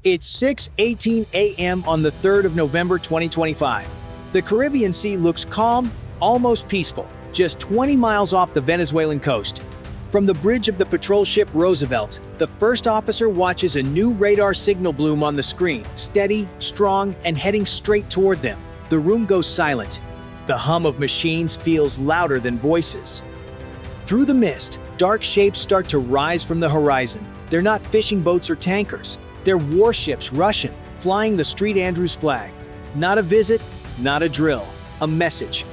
It's 6:18 a.m. on the 3rd of November 2025. The Caribbean Sea looks calm, almost peaceful, just 20 miles off the Venezuelan coast. From the bridge of the patrol ship Roosevelt, the first officer watches a new radar signal bloom on the screen, steady, strong, and heading straight toward them. The room goes silent. The hum of machines feels louder than voices. Through the mist, dark shapes start to rise from the horizon. They're not fishing boats or tankers. They're warships Russian, flying the St. Andrews flag. Not a visit, not a drill, a message.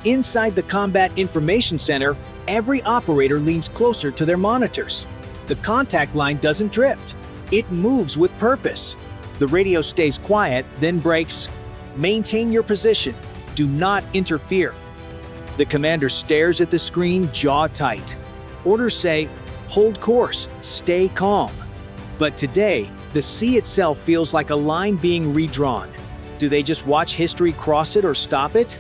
Inside the Combat Information Center, every operator leans closer to their monitors. The contact line doesn't drift. It moves with purpose. The radio stays quiet, then breaks. Maintain your position. Do not interfere. The commander stares at the screen, jaw tight. Orders say, hold course, stay calm. But today, the sea itself feels like a line being redrawn. Do they just watch history cross it or stop it?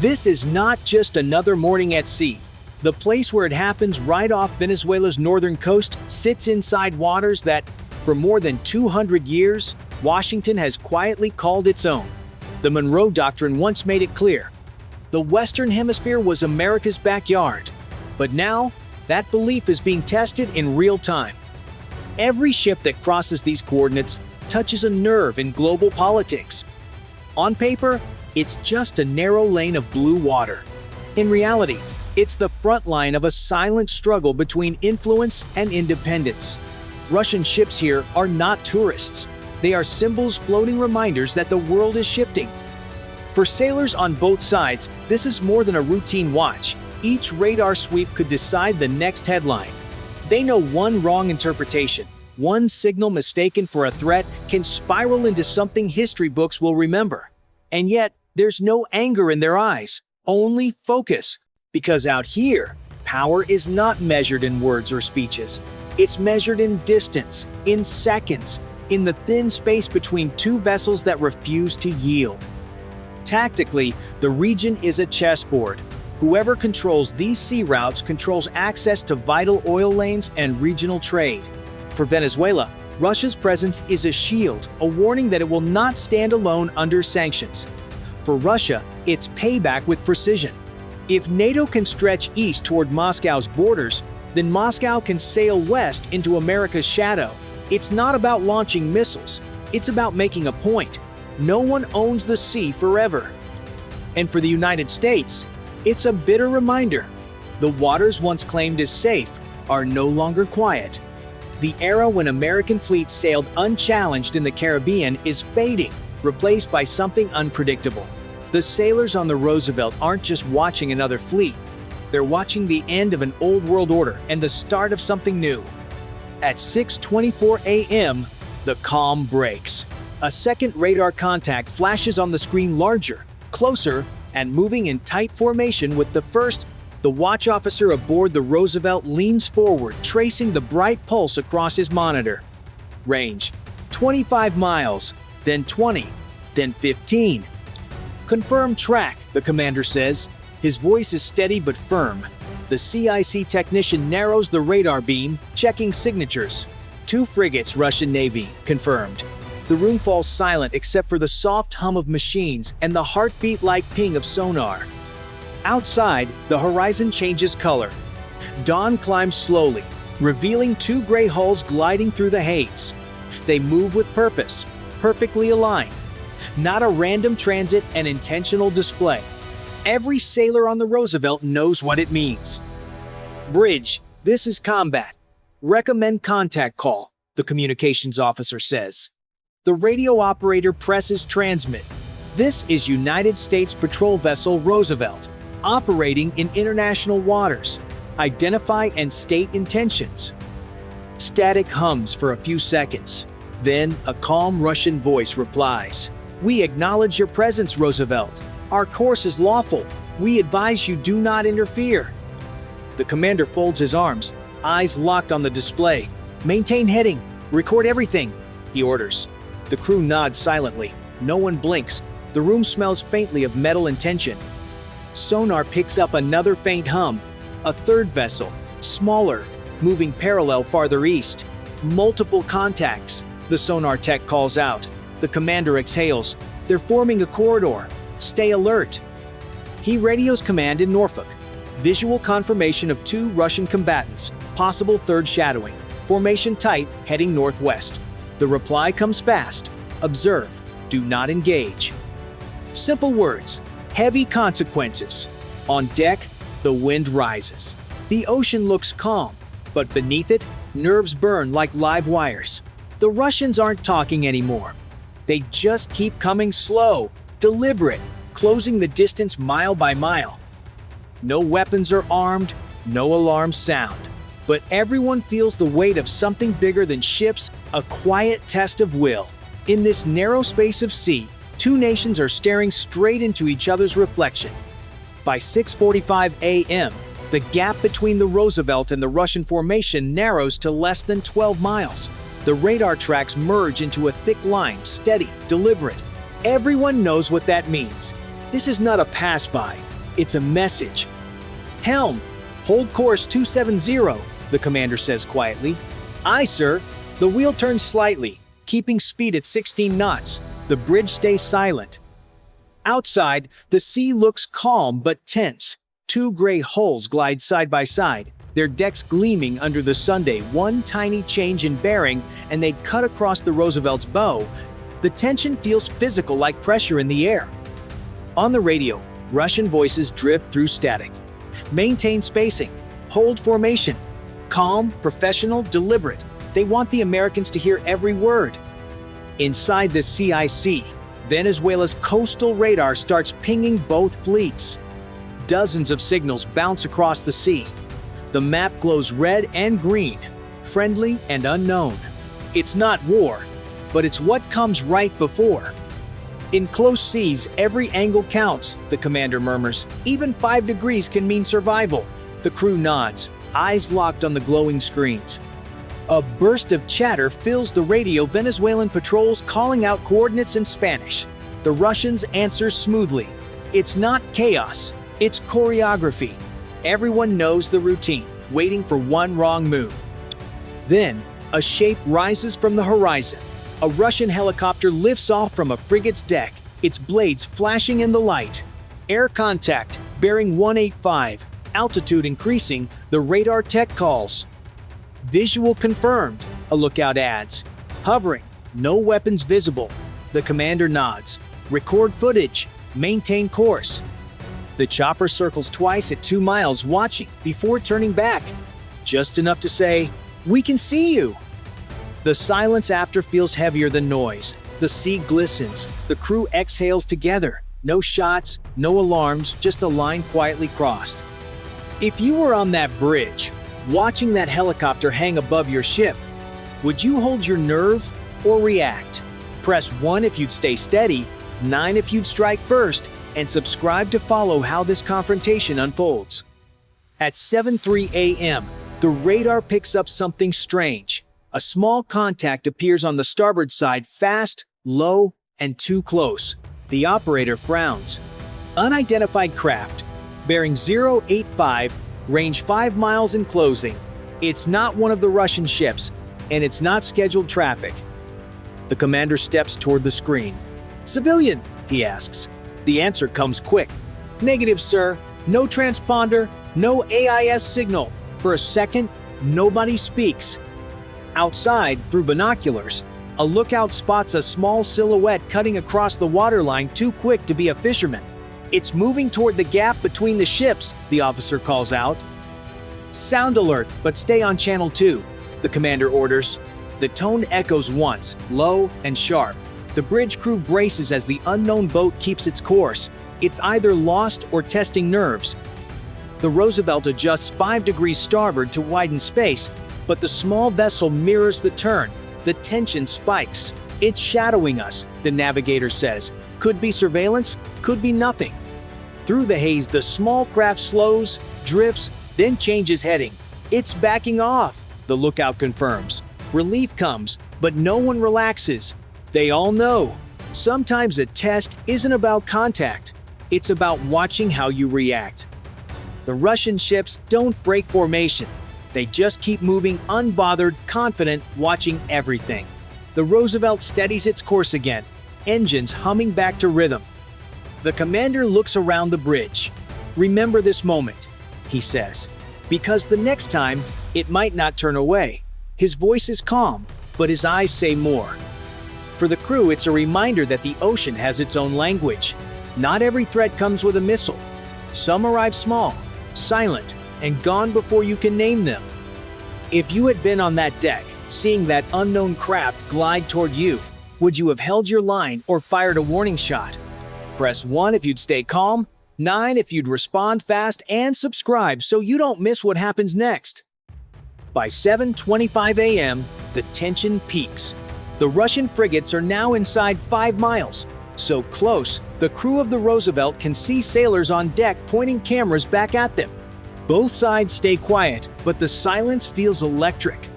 This is not just another morning at sea. The place where it happens, right off Venezuela's northern coast, sits inside waters that, for more than 200 years, Washington has quietly called its own. The Monroe Doctrine once made it clear. The Western Hemisphere was America's backyard. But now, that belief is being tested in real time. Every ship that crosses these coordinates touches a nerve in global politics. On paper, it's just a narrow lane of blue water. In reality, it's the front line of a silent struggle between influence and independence. Russian ships here are not tourists. They are symbols, floating reminders that the world is shifting. For sailors on both sides, this is more than a routine watch. Each radar sweep could decide the next headline. They know one wrong interpretation, one signal mistaken for a threat, can spiral into something history books will remember. And yet, there's no anger in their eyes, only focus. Because out here, power is not measured in words or speeches. It's measured in distance, in seconds, in the thin space between two vessels that refuse to yield. Tactically, the region is a chessboard. Whoever controls these sea routes controls access to vital oil lanes and regional trade. For Venezuela, Russia's presence is a shield, a warning that it will not stand alone under sanctions. For Russia, it's payback with precision. If NATO can stretch east toward Moscow's borders, then Moscow can sail west into America's shadow. It's not about launching missiles. It's about making a point. No one owns the sea forever. And for the United States, it's a bitter reminder. The waters once claimed as safe are no longer quiet. The era when American fleets sailed unchallenged in the Caribbean is fading, replaced by something unpredictable. The sailors on the Roosevelt aren't just watching another fleet. They're watching the end of an old world order and the start of something new. At 6:24 a.m., the calm breaks. A second radar contact flashes on the screen, larger, closer, and moving in tight formation with the first. The watch officer aboard the Roosevelt leans forward, tracing the bright pulse across his monitor. Range: 25 miles, then 20, then 15. Confirm track, the commander says. His voice is steady but firm. The CIC technician narrows the radar beam, checking signatures. 2 frigates, Russian Navy, confirmed. The room falls silent except for the soft hum of machines and the heartbeat-like ping of sonar. Outside, the horizon changes color. Dawn climbs slowly, revealing 2 gray hulls gliding through the haze. They move with purpose, perfectly aligned. Not a random transit, an intentional display. Every sailor on the Roosevelt knows what it means. Bridge, this is combat. Recommend contact call, the communications officer says. The radio operator presses transmit. This is United States patrol vessel Roosevelt, operating in international waters. Identify and state intentions. Static hums for a few seconds. Then a calm Russian voice replies. We acknowledge your presence, Roosevelt. Our course is lawful. We advise you do not interfere. The commander folds his arms, eyes locked on the display. Maintain heading. Record everything, he orders. The crew nods silently. No one blinks. The room smells faintly of metal and tension. Sonar picks up another faint hum. A third vessel, smaller, moving parallel farther east. Multiple contacts. The sonar tech calls out. The commander exhales. They're forming a corridor. Stay alert. He radios command in Norfolk. Visual confirmation of 2 Russian combatants. Possible third shadowing. Formation tight, heading northwest. The reply comes fast. Observe. Do not engage. Simple words. Heavy consequences. On deck, the wind rises. The ocean looks calm, but beneath it, nerves burn like live wires. The Russians aren't talking anymore. They just keep coming slow, deliberate, closing the distance mile by mile. No weapons are armed, no alarms sound. But everyone feels the weight of something bigger than ships, a quiet test of will. In this narrow space of sea, 2 nations are staring straight into each other's reflection. By 6:45 a.m., the gap between the Roosevelt and the Russian formation narrows to less than 12 miles. The radar tracks merge into a thick line, steady, deliberate. Everyone knows what that means. This is not a pass-by, it's a message. Helm, hold course 270, the commander says quietly. Aye, sir. The wheel turns slightly, keeping speed at 16 knots. The bridge stays silent. Outside, the sea looks calm but tense. 2 gray hulls glide side by side, their decks gleaming under the Sunday. One tiny change in bearing, and they'd cut across the Roosevelt's bow. The tension feels physical, like pressure in the air. On the radio, Russian voices drift through static. Maintain spacing. Hold formation. Calm, professional, deliberate. They want the Americans to hear every word. Inside the CIC, Venezuela's coastal radar starts pinging both fleets. Dozens of signals bounce across the sea. The map glows red and green, friendly and unknown. It's not war, but it's what comes right before. In close seas, every angle counts, the commander murmurs. Even 5 degrees can mean survival. The crew nods, eyes locked on the glowing screens. A burst of chatter fills the radio. Venezuelan patrols calling out coordinates in Spanish. The Russians answer smoothly. It's not chaos, it's choreography. Everyone knows the routine, waiting for one wrong move. Then, a shape rises from the horizon. A Russian helicopter lifts off from a frigate's deck, its blades flashing in the light. Air contact, bearing 185, altitude increasing, the radar tech calls. Visual confirmed, a lookout adds. Hovering, no weapons visible. The commander nods. Record footage, maintain course. The chopper circles twice at 2 miles, watching before turning back. Just enough to say, "We can see you." The silence after feels heavier than noise. The sea glistens. The crew exhales together. No shots, no alarms, just a line quietly crossed. If you were on that bridge, watching that helicopter hang above your ship, would you hold your nerve or react? Press 1 if you'd stay steady, 9 if you'd strike first, and subscribe to follow how this confrontation unfolds. At 7:03 a.m., the radar picks up something strange. A small contact appears on the starboard side, fast, low, and too close. The operator frowns. Unidentified craft, bearing 085, range 5 miles in closing. It's not one of the Russian ships, and it's not scheduled traffic. The commander steps toward the screen. "Civilian?" he asks. The answer comes quick. "Negative, sir. No transponder, no AIS signal." For a second, nobody speaks. Outside, through binoculars, a lookout spots a small silhouette cutting across the waterline, too quick to be a fisherman. "It's moving toward the gap between the ships," the officer calls out. "Sound alert, but stay on channel 2, the commander orders. The tone echoes once, low and sharp. The bridge crew braces as the unknown boat keeps its course. It's either lost or testing nerves. The Roosevelt adjusts 5 degrees starboard to widen space, but the small vessel mirrors the turn. The tension spikes. "It's shadowing us," the navigator says. "Could be surveillance, could be nothing." Through the haze, the small craft slows, drifts, then changes heading. "It's backing off," the lookout confirms. Relief comes, but no one relaxes. They all know. Sometimes a test isn't about contact. It's about watching how you react. The Russian ships don't break formation. They just keep moving, unbothered, confident, watching everything. The Roosevelt steadies its course again, engines humming back to rhythm. The commander looks around the bridge. "Remember this moment," he says, "because the next time, it might not turn away." His voice is calm, but his eyes say more. For the crew, it's a reminder that the ocean has its own language. Not every threat comes with a missile. Some arrive small, silent, and gone before you can name them. If you had been on that deck, seeing that unknown craft glide toward you, would you have held your line or fired a warning shot? Press 1 if you'd stay calm, 9 if you'd respond fast, and subscribe so you don't miss what happens next. By 7:25 a.m., the tension peaks. The Russian frigates are now inside 5 miles, so close, the crew of the Roosevelt can see sailors on deck pointing cameras back at them. Both sides stay quiet, but the silence feels electric.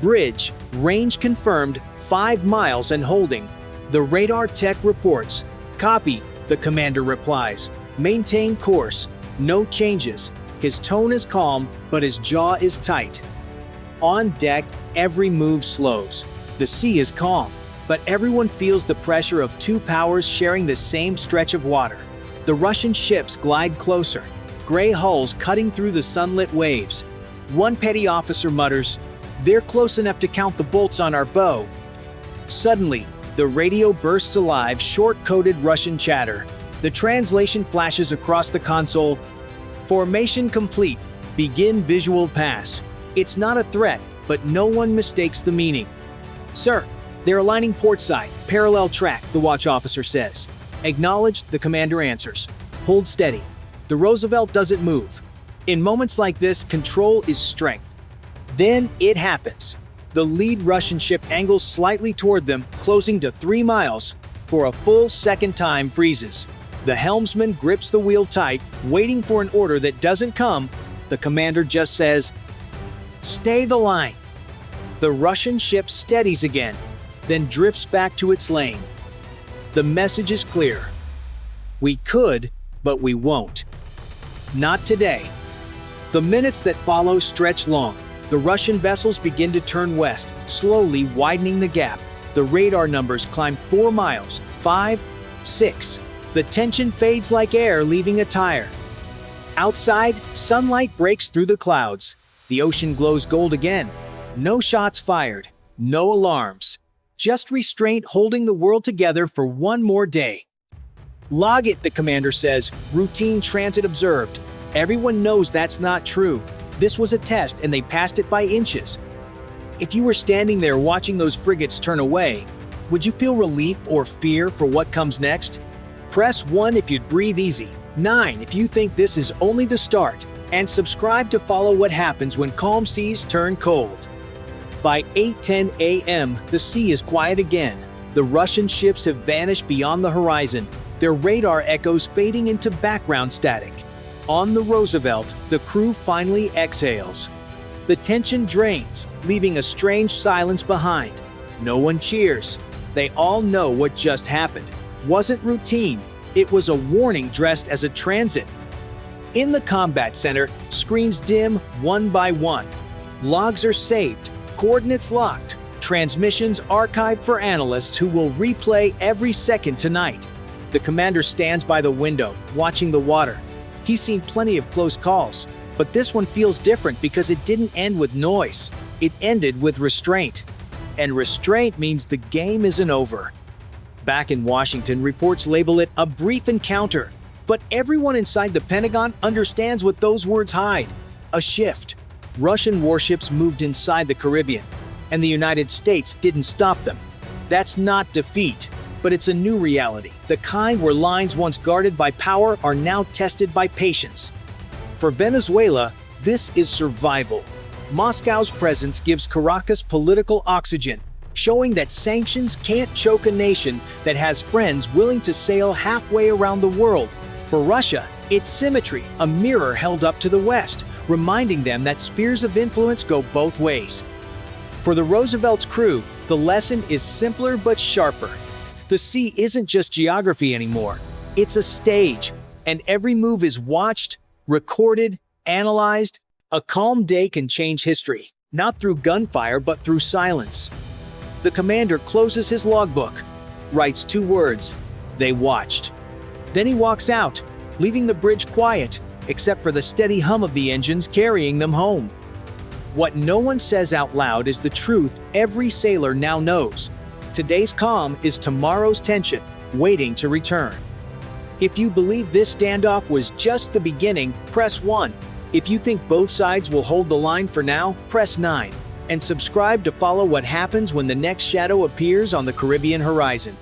Bridge, range confirmed, 5 miles and holding. The radar tech reports. "Copy," the commander replies. "Maintain course. No changes." His tone is calm, but his jaw is tight. On deck, every move slows. The sea is calm, but everyone feels the pressure of two powers sharing the same stretch of water. The Russian ships glide closer, gray hulls cutting through the sunlit waves. One petty officer mutters, "They're close enough to count the bolts on our bow." Suddenly, the radio bursts alive, short-coded Russian chatter. The translation flashes across the console. "Formation complete. Begin visual pass." It's not a threat, but no one mistakes the meaning. "Sir, they're aligning port side, parallel track," the watch officer says. "Acknowledged," the commander answers. "Hold steady." The Roosevelt doesn't move. In moments like this, control is strength. Then it happens. The lead Russian ship angles slightly toward them, closing to 3 miles. For a full second time, freezes. The helmsman grips the wheel tight, waiting for an order that doesn't come. The commander just says, "Stay the line." The Russian ship steadies again, then drifts back to its lane. The message is clear. We could, but we won't. Not today. The minutes that follow stretch long. The Russian vessels begin to turn west, slowly widening the gap. The radar numbers climb 4 miles, 5, 6. The tension fades like air leaving a tire. Outside, sunlight breaks through the clouds. The ocean glows gold again. No shots fired, no alarms. Just restraint holding the world together for one more day. "Log it," the commander says. "Routine transit observed." Everyone knows that's not true. This was a test and they passed it by inches. If you were standing there watching those frigates turn away, would you feel relief or fear for what comes next? Press 1 if you'd breathe easy, 9 if you think this is only the start, and subscribe to follow what happens when calm seas turn cold. By 8:10 a.m., the sea is quiet again. The Russian ships have vanished beyond the horizon, their radar echoes fading into background static. On the Roosevelt, the crew finally exhales. The tension drains, leaving a strange silence behind. No one cheers. They all know what just happened. Wasn't routine, it was a warning dressed as a transit. In the combat center, screens dim one by one. Logs are saved, coordinates locked, transmissions archived for analysts who will replay every second tonight. The commander stands by the window, watching the water. He's seen plenty of close calls, but this one feels different because it didn't end with noise. It ended with restraint. And restraint means the game isn't over. Back in Washington, reports label it a brief encounter, but everyone inside the Pentagon understands what those words hide: a shift. Russian warships moved inside the Caribbean, and the United States didn't stop them. That's not defeat, but it's a new reality, the kind where lines once guarded by power are now tested by patience. For Venezuela, this is survival. Moscow's presence gives Caracas political oxygen, showing that sanctions can't choke a nation that has friends willing to sail halfway around the world. For Russia, it's symmetry, a mirror held up to the West, reminding them that spheres of influence go both ways. For the Roosevelt's crew, the lesson is simpler but sharper. The sea isn't just geography anymore. It's a stage, and every move is watched, recorded, analyzed. A calm day can change history, not through gunfire but through silence. The commander closes his logbook, writes 2 words, "They watched." Then he walks out, leaving the bridge quiet, except for the steady hum of the engines carrying them home. What no one says out loud is the truth every sailor now knows. Today's calm is tomorrow's tension, waiting to return. If you believe this standoff was just the beginning, press 1. If you think both sides will hold the line for now, press 9. And subscribe to follow what happens when the next shadow appears on the Caribbean horizon.